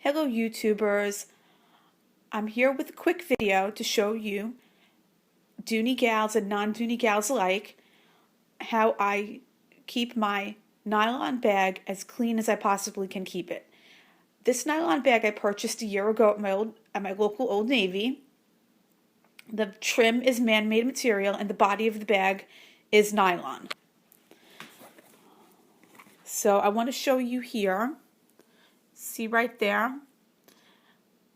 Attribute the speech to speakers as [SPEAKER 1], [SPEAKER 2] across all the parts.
[SPEAKER 1] Hello YouTubers, I'm here with a quick video to show you, Dooney gals and non-Dooney gals alike, how I keep my nylon bag as clean as I possibly can keep it. This nylon bag I purchased a year ago at my local Old Navy. The trim is man-made material and the body of the bag is nylon. So I want to show you here. See right there,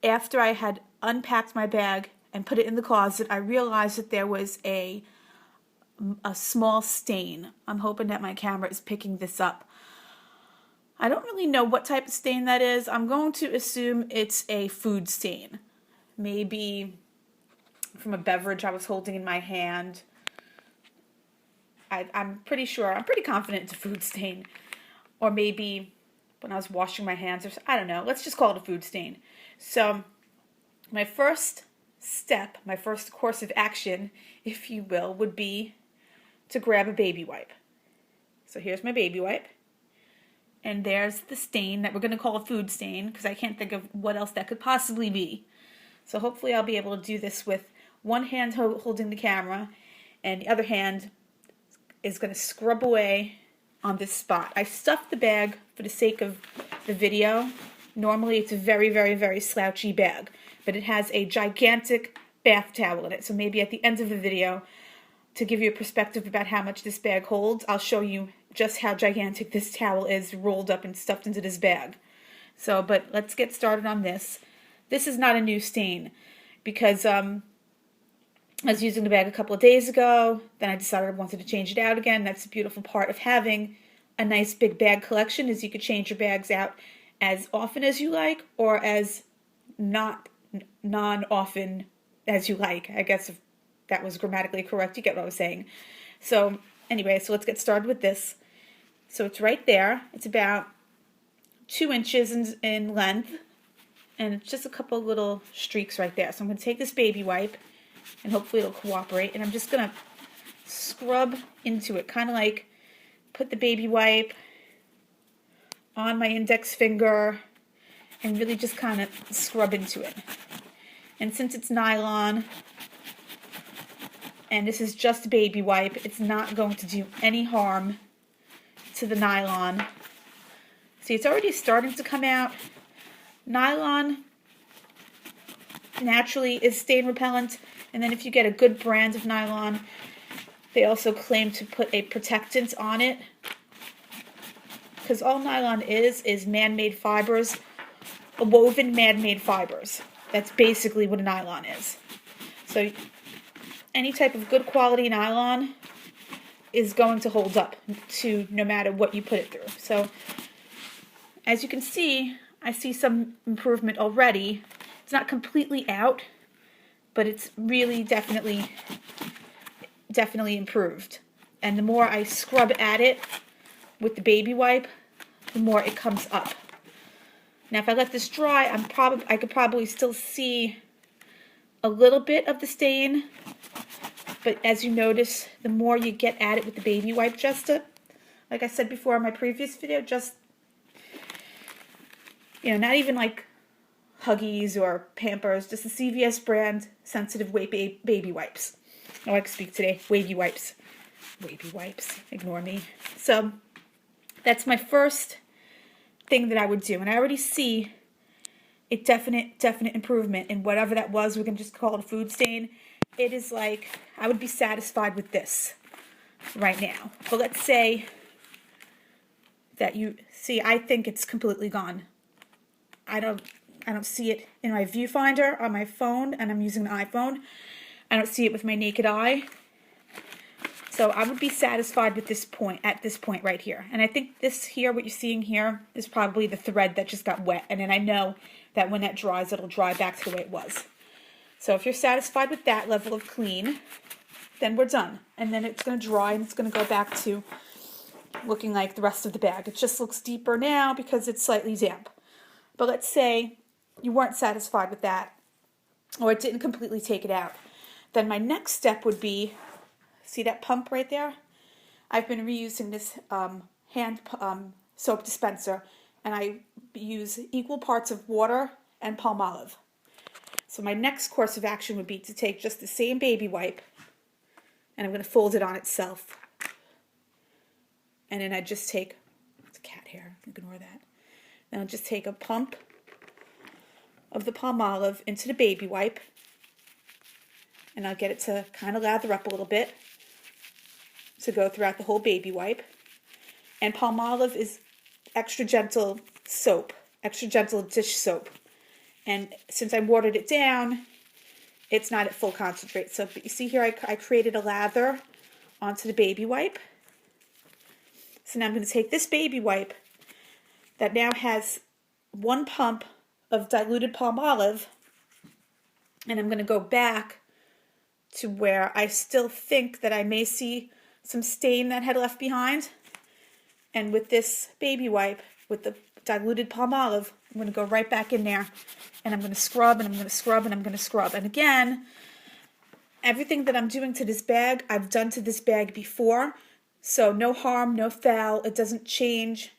[SPEAKER 1] after I had unpacked my bag and put it in the closet, I realized that there was a small stain. I'm hoping that my camera is picking this up. I don't really know what type of stain that is. I'm going to assume it's a food stain. Maybe from a beverage I was holding in my hand. I'm pretty confident it's a food stain. Or maybe when I was washing my hands, or I don't know. Let's just call it a food stain. So my first step, my first course of action, if you will, would be to grab a baby wipe. So here's my baby wipe. And there's the stain that we're going to call a food stain because I can't think of what else that could possibly be. So hopefully I'll be able to do this with one hand holding the camera and the other hand is going to scrub away on this spot. I stuffed the bag for the sake of the video. Normally it's a very, very, very slouchy bag, but it has a gigantic bath towel in it. So maybe at the end of the video, to give you a perspective about how much this bag holds, I'll show you just how gigantic this towel is rolled up and stuffed into this bag. So, but let's get started on this. This is not a new stain because I was using the bag a couple of days ago. Then I decided I wanted to change it out again. That's the beautiful part of having a nice big bag collection is you could change your bags out as often as you like or as non-often as you like. I guess if that was grammatically correct, you get what I was saying. So anyway, so let's get started with this. So it's right there. It's about 2 inches in length and it's just a couple little streaks right there. So I'm going to take this baby wipe and hopefully it'll cooperate. And I'm just going to scrub into it, kind of like put the baby wipe on my index finger and really just kind of scrub into it. And since it's nylon and this is just a baby wipe, it's not going to do any harm to the nylon. See, it's already starting to come out. Nylon naturally is stain repellent. And then if you get a good brand of nylon, they also claim to put a protectant on it. Because all nylon is man-made fibers, woven man-made fibers. That's basically what a nylon is. So any type of good quality nylon is going to hold up to no matter what you put it through. So as you can see, I see some improvement already. It's not completely out, but it's really definitely improved. And the more I scrub at it with the baby wipe, the more it comes up. Now if I let this dry, I could probably still see a little bit of the stain, but as you notice, the more you get at it with the baby wipe, like I said before in my previous video, just, not even like Huggies or Pampers, just the CVS brand sensitive baby wipes. Oh, I can speak today. Wavy wipes. Wavy wipes. Ignore me. So that's my first thing that I would do. And I already see a definite improvement in whatever that was. We can just call it a food stain. It is like, I would be satisfied with this right now. But let's say that you see, I think it's completely gone. I don't see it in my viewfinder on my phone, and I'm using an iPhone. I don't see it with my naked eye. So I would be satisfied with this point, at this point right here. And I think this here, what you're seeing here, is probably the thread that just got wet. And then I know that when that dries, it'll dry back to the way it was. So if you're satisfied with that level of clean, then we're done. And then it's going to dry and it's going to go back to looking like the rest of the bag. It just looks deeper now because it's slightly damp. But let's say you weren't satisfied with that, or it didn't completely take it out. Then my next step would be, see that pump right there? I've been reusing this hand soap dispenser, and I use equal parts of water and palm olive. So my next course of action would be to take just the same baby wipe, and I'm going to fold it on itself. And then I just take, it's a cat hair, ignore that. Then I'll just take a pump of the palm olive into the baby wipe, and I'll get it to kind of lather up a little bit to go throughout the whole baby wipe. And palm olive is extra gentle soap, extra gentle dish soap. And since I watered it down, it's not at full concentrate. So you see here, I created a lather onto the baby wipe. So now I'm going to take this baby wipe that now has 1 pump of diluted palm olive, and I'm going to go back to where I still think that I may see some stain that had left behind. And with this baby wipe, with the diluted palm olive, I'm going to go right back in there, and I'm going to scrub, and I'm going to scrub, and I'm going to scrub. And again, everything that I'm doing to this bag, I've done to this bag before. So no harm, no foul. It doesn't change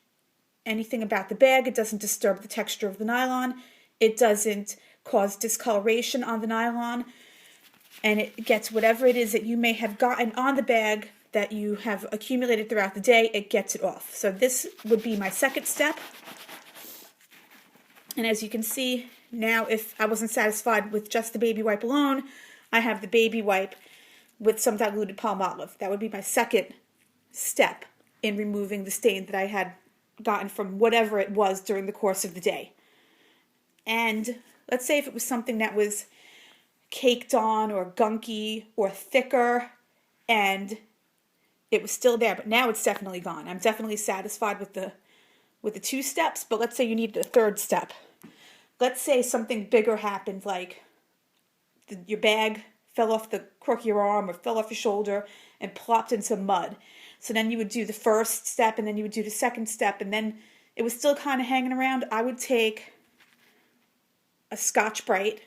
[SPEAKER 1] anything about the bag. It doesn't disturb the texture of the nylon. It doesn't cause discoloration on the nylon. And it gets whatever it is that you may have gotten on the bag that you have accumulated throughout the day, it gets it off. So this would be my second step. And as you can see, now if I wasn't satisfied with just the baby wipe alone, I have the baby wipe with some diluted palm olive. That would be my second step in removing the stain that I had gotten from whatever it was during the course of the day. And let's say if it was something that was caked on or gunky or thicker and it was still there, but now it's definitely gone. I'm definitely satisfied with the 2 steps, but let's say you need the 3rd step. Let's say something bigger happened, like your bag fell off the crook of your arm or fell off your shoulder and plopped into mud. So then you would do the 1st step, and then you would do the 2nd step, and then it was still kind of hanging around. I would take a scotchbrite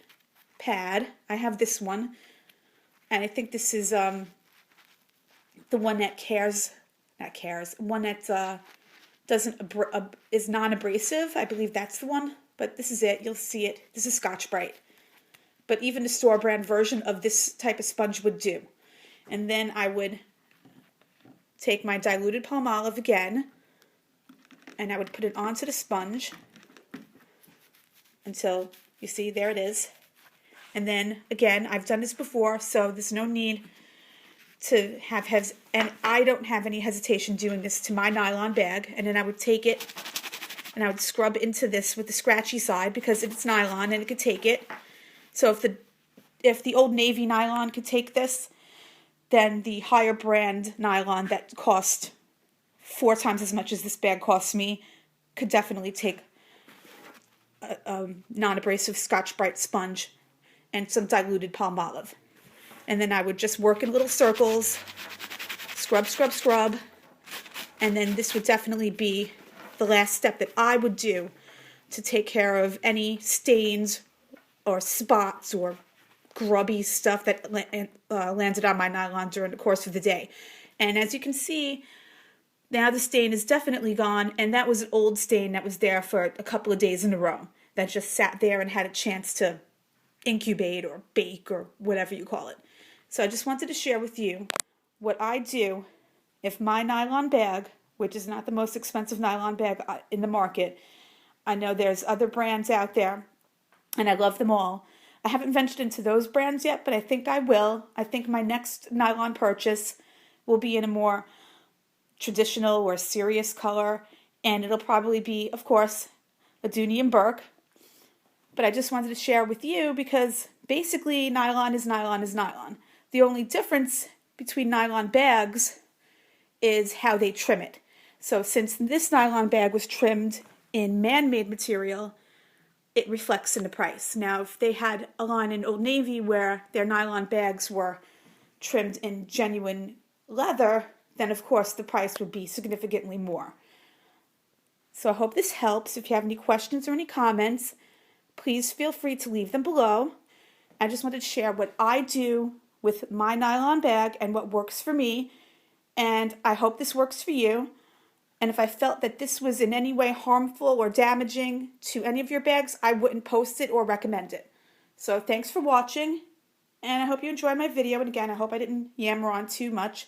[SPEAKER 1] pad. I have this one, and I think this is the one that one that is non-abrasive. I believe that's the one, but this is it. You'll see it. This is scotchbrite. But even the store brand version of this type of sponge would do. And then I would take my diluted palm olive again, and I would put it onto the sponge until, you see, there it is. And then, again, I've done this before, so there's no need to have, and I don't have any hesitation doing this to my nylon bag. And then I would take it, and I would scrub into this with the scratchy side, because it's nylon and it could take it. So if the Old Navy nylon could take this, then the higher brand nylon that cost 4 times as much as this bag costs me could definitely take a non-abrasive scotch-brite sponge and some diluted palm olive. And then I would just work in little circles, scrub, scrub, scrub, and then this would definitely be the last step that I would do to take care of any stains or spots or grubby stuff that landed on my nylon during the course of the day. And as you can see, now the stain is definitely gone, and that was an old stain that was there for a couple of days in a row that just sat there and had a chance to incubate or bake or whatever you call it. So I just wanted to share with you what I do if my nylon bag, which is not the most expensive nylon bag in the market, I know there's other brands out there, and I love them all. I haven't ventured into those brands yet, but I think I will. I think my next nylon purchase will be in a more traditional or serious color, and it'll probably be, of course, a Dooney and Burke. But I just wanted to share with you because basically nylon is nylon is nylon. The only difference between nylon bags is how they trim it. So since this nylon bag was trimmed in man-made material, it reflects in the price. Now, if they had a line in Old Navy where their nylon bags were trimmed in genuine leather, then of course the price would be significantly more. So I hope this helps. If you have any questions or any comments, please feel free to leave them below. I just wanted to share what I do with my nylon bag and what works for me, and I hope this works for you. And if I felt that this was in any way harmful or damaging to any of your bags, I wouldn't post it or recommend it. So thanks for watching, and I hope you enjoyed my video. And again, I hope I didn't yammer on too much.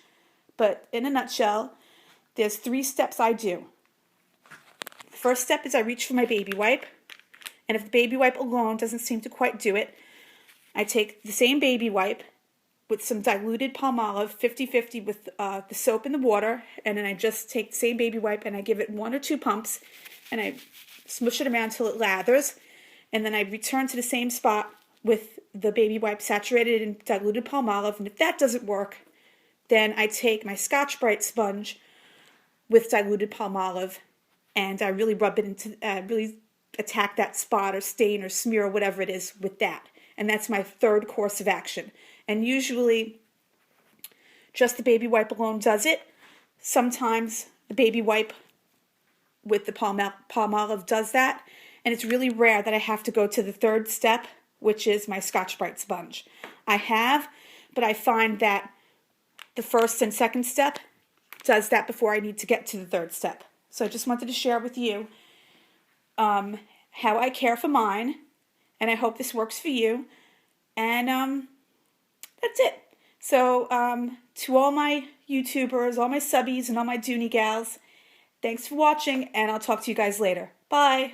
[SPEAKER 1] But in a nutshell, there's 3 steps I do. The first step is I reach for my baby wipe. And if the baby wipe alone doesn't seem to quite do it, I take the same baby wipe with some diluted Palmolive, 50-50 with the soap and the water, and then I just take the same baby wipe and I give it 1 or 2 pumps, and I smush it around until it lathers, and then I return to the same spot with the baby wipe saturated in diluted Palmolive, and if that doesn't work, then I take my scotchbrite sponge with diluted Palmolive, and I really rub it into, really attack that spot or stain or smear or whatever it is with that. And that's my 3rd course of action. And usually just the baby wipe alone does it. Sometimes the baby wipe with the Palmolive does that. And it's really rare that I have to go to the 3rd step, which is my scotchbrite sponge. I have, but I find that the 1st and 2nd step does that before I need to get to the 3rd step. So I just wanted to share with you how I care for mine, and I hope this works for you. And that's it. So to all my YouTubers, all my subbies, and all my Dooney gals, thanks for watching, and I'll talk to you guys later. Bye.